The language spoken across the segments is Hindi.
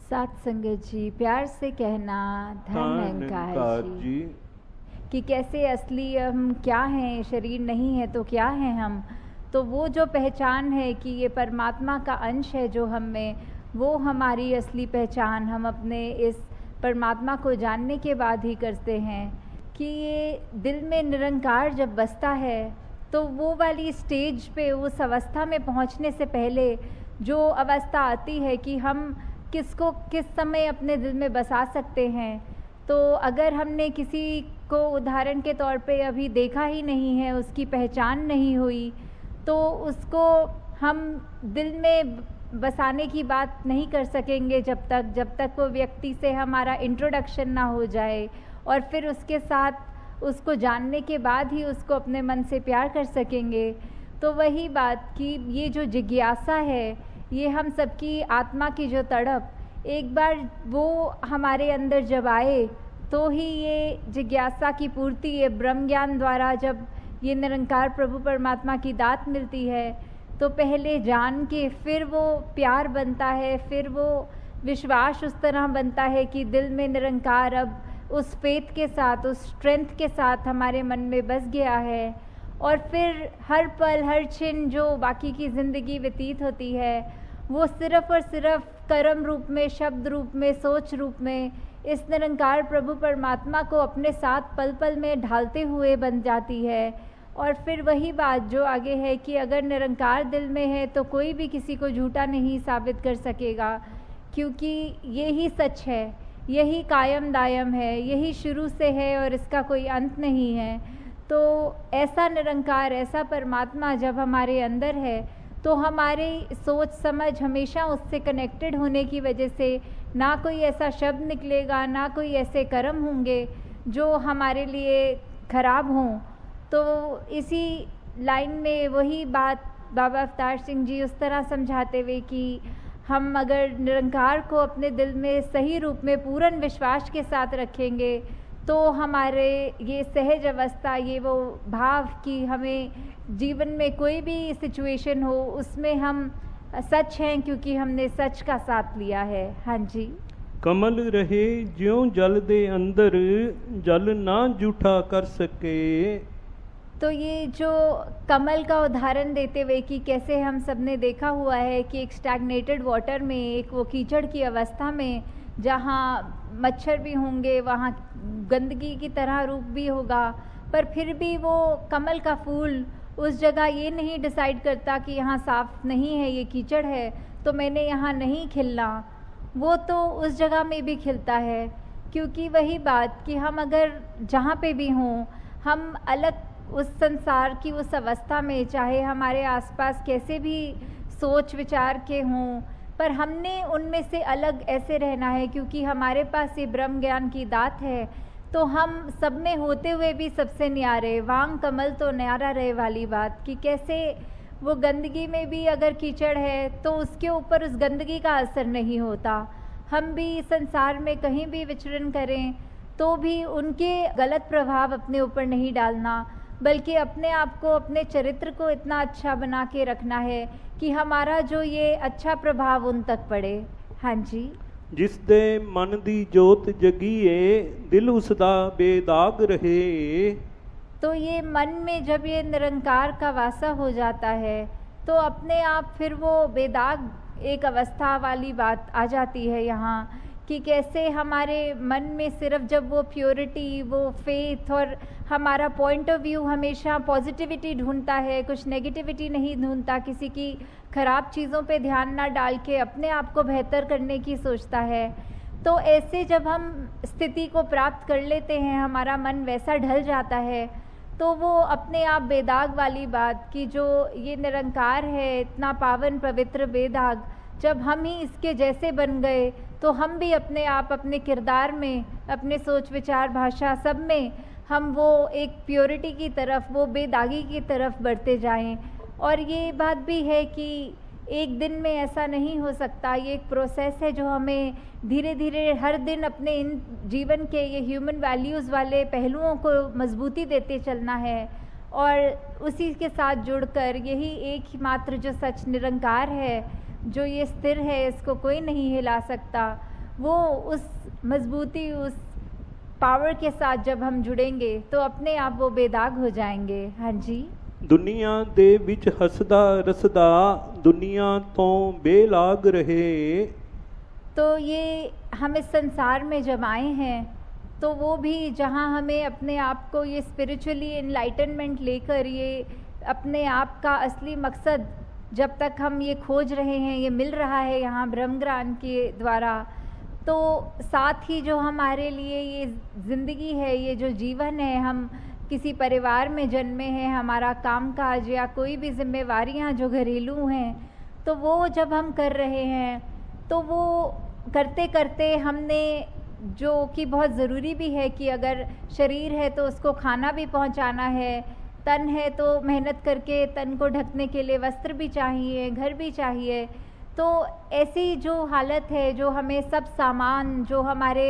साथ संगत जी, प्यार से कहना धन अहंकार जी कि कैसे असली हम क्या हैं, शरीर नहीं है तो क्या है हम। तो वो जो पहचान है कि ये परमात्मा का अंश है जो हम में, वो हमारी असली पहचान हम अपने इस परमात्मा को जानने के बाद ही करते हैं। कि ये दिल में निरंकार जब बसता है तो वो वाली स्टेज पे, उस अवस्था में पहुंचने से पहले जो अवस्था आती है कि हम किसको किस समय अपने दिल में बसा सकते हैं। तो अगर हमने किसी को उदाहरण के तौर पे अभी देखा ही नहीं है, उसकी पहचान नहीं हुई, तो उसको हम दिल में बसाने की बात नहीं कर सकेंगे जब तक वो व्यक्ति से हमारा इंट्रोडक्शन ना हो जाए, और फिर उसके साथ उसको जानने के बाद ही उसको अपने मन से प्यार कर सकेंगे। तो वही बात कि ये जो जिज्ञासा है, ये हम सबकी आत्मा की जो तड़प, एक बार वो हमारे अंदर जब आए तो ही ये जिज्ञासा की पूर्ति, ये ब्रह्म ज्ञान द्वारा जब ये निरंकार प्रभु परमात्मा की दात मिलती है, तो पहले जान के फिर वो प्यार बनता है, फिर वो विश्वास उस तरह बनता है कि दिल में निरंकार अब उस फेथ के साथ, उस स्ट्रेंथ के साथ हमारे मन में बस गया है। और फिर हर पल हर क्षण जो बाकी की ज़िंदगी व्यतीत होती है, वो सिर्फ़ और सिर्फ कर्म रूप में, शब्द रूप में, सोच रूप में इस निरंकार प्रभु परमात्मा को अपने साथ पल पल में ढालते हुए बन जाती है। और फिर वही बात जो आगे है कि अगर निरंकार दिल में है तो कोई भी किसी को झूठा नहीं साबित कर सकेगा, क्योंकि यही सच है, यही कायम दायम है, यही शुरू से है और इसका कोई अंत नहीं है। तो ऐसा निरंकार, ऐसा परमात्मा जब हमारे अंदर है तो हमारी सोच समझ हमेशा उससे कनेक्टेड होने की वजह से ना कोई ऐसा शब्द निकलेगा, ना कोई ऐसे कर्म होंगे जो हमारे लिए खराब हों। तो इसी लाइन में वही बात बाबा अवतार सिंह जी उस तरह समझाते हुए कि हम अगर निरंकार को अपने दिल में सही रूप में पूर्ण विश्वास के साथ रखेंगे तो हमारे ये सहज अवस्था, ये वो भाव कि हमें जीवन में कोई भी सिचुएशन हो उसमें हम सच हैं, क्योंकि हमने सच का साथ लिया है। हाँ जी। कमल रहे ज्यों जल दे अंदर, जल ना जूठा कर सके। तो ये जो कमल का उदाहरण देते हुए कि कैसे हम सब ने देखा हुआ है कि एक स्टैग्नेटेड वाटर में, एक वो कीचड़ की अवस्था में जहाँ मच्छर भी होंगे, वहाँ गंदगी की तरह रूप भी होगा, पर फिर भी वो कमल का फूल उस जगह ये नहीं डिसाइड करता कि यहाँ साफ़ नहीं है, ये कीचड़ है तो मैंने यहाँ नहीं खिलना। वो तो उस जगह में भी खिलता है, क्योंकि वही बात कि हम अगर जहाँ पे भी हों, हम अलग उस संसार की उस अवस्था में, चाहे हमारे आसपास कैसे भी सोच विचार के हों, पर हमने उनमें से अलग ऐसे रहना है क्योंकि हमारे पास ये ब्रह्म ज्ञान की दात है। तो हम सब में होते हुए भी सबसे न्यारे, वांग कमल तो न्यारा रहे वाली बात कि कैसे वो गंदगी में भी अगर कीचड़ है तो उसके ऊपर उस गंदगी का असर नहीं होता। हम भी संसार में कहीं भी विचरण करें तो भी उनके गलत प्रभाव अपने ऊपर नहीं डालना, बल्कि अपने आप को, अपने चरित्र को इतना अच्छा बना के रखना है कि हमारा जो ये अच्छा प्रभाव उन तक पड़े। हाँ जी। जिस दे मन दी जोत जगीए, दिल उसदा बेदाग रहे। तो ये मन में जब ये निरंकार का वासा हो जाता है तो अपने आप फिर वो बेदाग एक अवस्था वाली बात आ जाती है यहाँ, कि कैसे हमारे मन में सिर्फ जब वो प्योरिटी, वो फेथ और हमारा पॉइंट ऑफ व्यू हमेशा पॉजिटिविटी ढूंढता है, कुछ नेगेटिविटी नहीं ढूंढता, किसी की ख़राब चीज़ों पे ध्यान ना डाल के अपने आप को बेहतर करने की सोचता है। तो ऐसे जब हम स्थिति को प्राप्त कर लेते हैं, हमारा मन वैसा ढल जाता है, तो वो अपने आप बेदाग वाली बात कि जो ये निरंकार है, इतना पावन पवित्र बेदाग, जब हम ही इसके जैसे बन गए तो हम भी अपने आप, अपने किरदार में, अपने सोच विचार भाषा सब में हम वो एक प्योरिटी की तरफ, वो बेदागी की तरफ बढ़ते जाएं। और ये बात भी है कि एक दिन में ऐसा नहीं हो सकता, ये एक प्रोसेस है जो हमें धीरे धीरे हर दिन अपने इन जीवन के ये ह्यूमन वैल्यूज़ वाले पहलुओं को मजबूती देते चलना है। और उसी के साथ जुड़कर यही एक ही मात्र जो सच निरंकार है, जो ये स्थिर है, इसको कोई नहीं हिला सकता, वो उस मजबूती, उस पावर के साथ जब हम जुड़ेंगे तो अपने आप वो बेदाग हो जाएंगे। हाँ जी। दुनिया दे विच हसदा रसदा दुनिया तो बेलाग रहे। तो ये हम इस संसार में जब आए हैं तो वो भी जहाँ हमें अपने आप को ये स्पिरिचुअली एनलाइटनमेंट लेकर ये अपने आप का असली मकसद जब तक हम ये खोज रहे हैं, ये मिल रहा है यहाँ ब्रह्म ज्ञान के द्वारा, तो साथ ही जो हमारे लिए ये ज़िंदगी है, ये जो जीवन है, हम किसी परिवार में जन्मे हैं, हमारा कामकाज या कोई भी जिम्मेवारियाँ जो घरेलू हैं, तो वो जब हम कर रहे हैं तो वो करते करते हमने, जो कि बहुत ज़रूरी भी है कि अगर शरीर है तो उसको खाना भी पहुंचाना है, तन है तो मेहनत करके तन को ढकने के लिए वस्त्र भी चाहिए, घर भी चाहिए। तो ऐसी जो हालत है, जो हमें सब सामान जो हमारे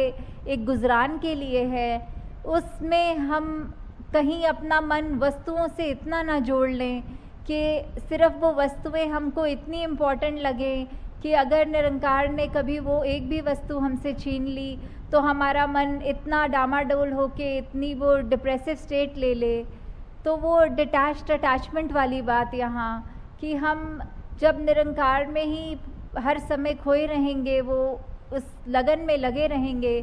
एक गुजरान के लिए है, उसमें हम कहीं अपना मन वस्तुओं से इतना ना जोड़ लें कि सिर्फ वो वस्तुएं हमको इतनी इम्पॉर्टेंट लगे कि अगर निरंकार ने कभी वो एक भी वस्तु हमसे छीन ली तो हमारा मन इतना डामाडोल हो के इतनी वो डिप्रेसिव स्टेट ले ले। तो वो डिटैच्ड अटैचमेंट वाली बात यहाँ, कि हम जब निरंकार में ही हर समय खोए रहेंगे, वो उस लगन में लगे रहेंगे,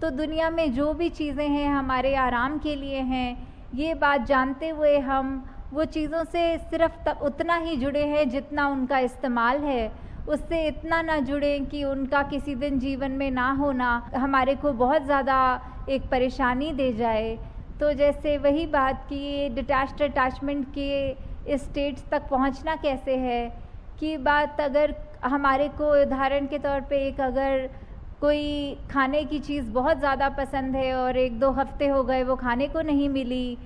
तो दुनिया में जो भी चीज़ें हैं हमारे आराम के लिए हैं, ये बात जानते हुए हम वो चीज़ों से सिर्फ उतना ही जुड़े हैं जितना उनका इस्तेमाल है, उससे इतना ना जुड़ें कि उनका किसी दिन जीवन में ना होना हमारे को बहुत ज़्यादा एक परेशानी दे जाए। तो जैसे वही बात कि ये डिटैच्ड अटैचमेंट के इस स्टेट्स तक पहुंचना कैसे है, कि बात अगर हमारे को उदाहरण के तौर पे एक अगर कोई खाने की चीज़ बहुत ज़्यादा पसंद है और 1-2 हफ्ते हो गए वो खाने को नहीं मिली,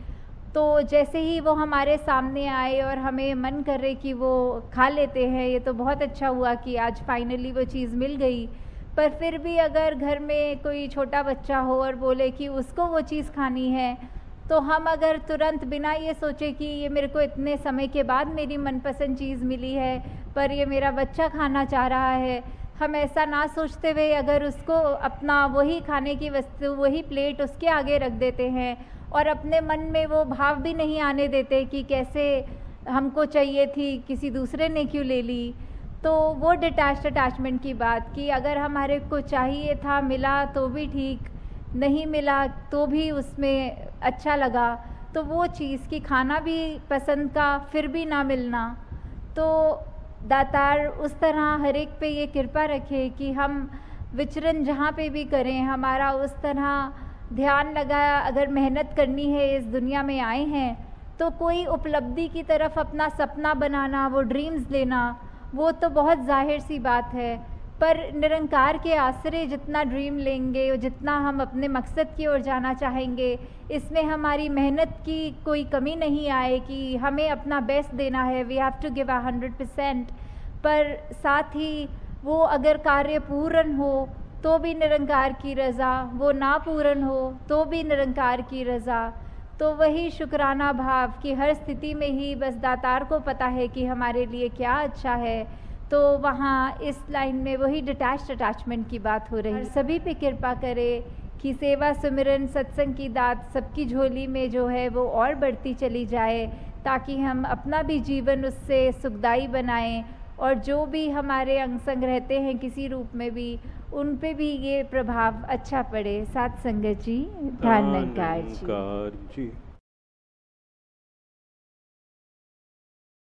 तो जैसे ही वो हमारे सामने आए और हमें मन कर रहे कि वो खा लेते हैं, ये तो बहुत अच्छा हुआ कि आज फाइनली वो चीज़ मिल गई। पर फिर भी अगर घर में कोई छोटा बच्चा हो और बोले कि उसको वो चीज़ खानी है, तो हम अगर तुरंत बिना ये सोचे कि ये मेरे को इतने समय के बाद मेरी मनपसंद चीज़ मिली है पर ये मेरा बच्चा खाना चाह रहा है, हम ऐसा ना सोचते हुए अगर उसको अपना वही खाने की वस्तु, वही प्लेट उसके आगे रख देते हैं और अपने मन में वो भाव भी नहीं आने देते कि कैसे हमको चाहिए थी, किसी दूसरे ने क्यों ले ली, तो वो डिटैच्ड अटैचमेंट की बात, कि अगर हमारे को चाहिए था, मिला तो भी ठीक, नहीं मिला तो भी उसमें अच्छा लगा, तो वो चीज़ कि खाना भी पसंद का फिर भी ना मिलना, तो दातार उस तरह हर एक पे ये कृपा रखे कि हम विचरण जहाँ पे भी करें, हमारा उस तरह ध्यान लगा, अगर मेहनत करनी है, इस दुनिया में आए हैं तो कोई उपलब्धि की तरफ अपना सपना बनाना, वो ड्रीम्स लेना, वो तो बहुत जाहिर सी बात है, पर निरंकार के आश्रय जितना ड्रीम लेंगे, जितना हम अपने मकसद की ओर जाना चाहेंगे, इसमें हमारी मेहनत की कोई कमी नहीं आए कि हमें अपना बेस्ट देना है, वी हैव टू गिव 100%, पर साथ ही वो अगर कार्य पूर्ण हो तो भी निरंकार की रज़ा, वो ना पूर्ण हो तो भी निरंकार की रज़ा। तो वही शुक्राना भाव कि हर स्थिति में ही बस दातार को पता है कि हमारे लिए क्या अच्छा है, तो वहाँ इस लाइन में वही डिटैच्ड अटैचमेंट की बात हो रही है। सभी पे कृपा करे कि सेवा सुमिरन सत्संग की दात सबकी झोली में जो है वो और बढ़ती चली जाए, ताकि हम अपना भी जीवन उससे सुखदायी बनाएं और जो भी हमारे अंग संग रहते हैं किसी रूप में भी, उन पे भी ये प्रभाव अच्छा पड़े। साथ संगत जी, ध्यान निरंकार जी।